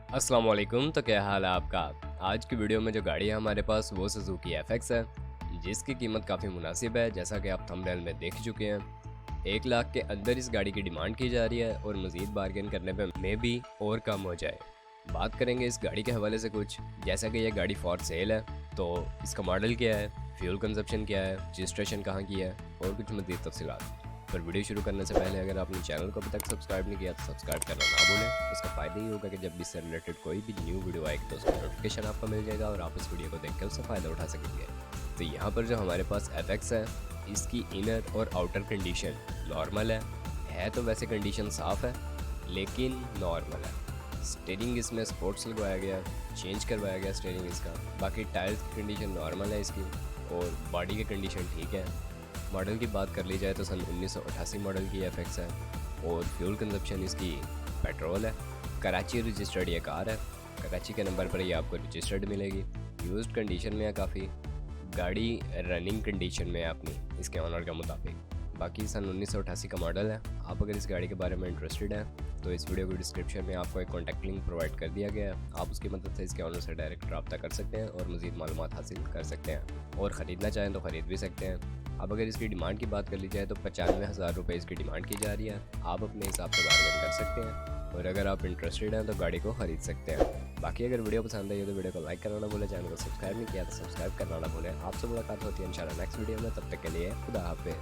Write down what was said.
अस्सलाम वालेकुम। तो क्या हाल है आपका। आज की वीडियो में जो गाड़ी है हमारे पास वो सुजुकी एफएक्स है, जिसकी कीमत काफ़ी मुनासिब है। जैसा कि आप थंबनेल में देख चुके हैं, 1 लाख के अंदर इस गाड़ी की डिमांड की जा रही है और मज़ीद बार्गेन करने पे में भी और कम हो जाए। बात करेंगे इस गाड़ी के हवाले से कुछ, जैसा कि यह गाड़ी फॉर सेल है, तो इसका मॉडल क्या है, फ्यूल कंजप्शन क्या है, रजिस्ट्रेशन कहाँ की है और कुछ मज़ीद तफसीलात। पर वीडियो शुरू करने से पहले अगर आपने चैनल को अभी तक सब्सक्राइब नहीं किया तो सब्सक्राइब करना ना भूलें। इसका फ़ायदा ये होगा कि जब भी इससे रिलेटेड कोई भी न्यू वीडियो आएगी तो उसका नोटिफिकेशन आपको मिल जाएगा और आप इस वीडियो को देख कर उससे फ़ायदा उठा सकेंगे। तो यहाँ पर जो हमारे पास एफएक्स है, इसकी इनर और आउटर कंडीशन नॉर्मल है तो वैसे कंडीशन साफ़ है लेकिन नॉर्मल है। स्टीयरिंग इसमें स्पोर्ट्स लगवाया गया, चेंज करवाया गया स्टीयरिंग इसका। बाकी टायर्स की कंडीशन नॉर्मल है इसकी और बॉडी की कंडीशन ठीक है। मॉडल की बात कर ली जाए तो सन 1988 मॉडल की एफएक्स है और फ्यूल कंजप्शन इसकी पेट्रोल है। कराची रजिस्टर्ड ये कार है, कराची के नंबर पर ये आपको रजिस्टर्ड मिलेगी। यूज्ड कंडीशन में है काफ़ी, गाड़ी रनिंग कंडीशन में है अपनी इसके ऑनर के मुताबिक। बाकी सन 1988 का मॉडल है। आप अगर इस गाड़ी के बारे में इंटरेस्टेड हैं तो इस वीडियो की डिस्क्रिप्शन में आपको एक कॉन्टैक्ट लिंक प्रोवाइड कर दिया गया है। आप उसकी मदद से इसके ऑनर से डायरेक्ट रब्ता कर सकते हैं और मज़ीद मालूमात हासिल कर सकते हैं और ख़रीदना चाहें तो ख़रीद भी सकते हैं। अब अगर इसकी डिमांड की बात कर ली जाए तो 95,000 रुपये इसकी डिमांड की जा रही है। आप अपने हिसाब से बार्गेन कर सकते हैं और अगर आप इंटरेस्टेड हैं तो गाड़ी को ख़रीद सकते हैं। बाकी अगर वीडियो पसंद आई तो वीडियो को लाइक करना ना भूलें, चैनल को सब्सक्राइब नहीं किया तो सब्सक्राइब करना ना भूलें। आपसे मुलाकात होती है इंशाल्लाह नेक्स्ट वीडियो में, तब तक के लिए खुदा हाफिज़।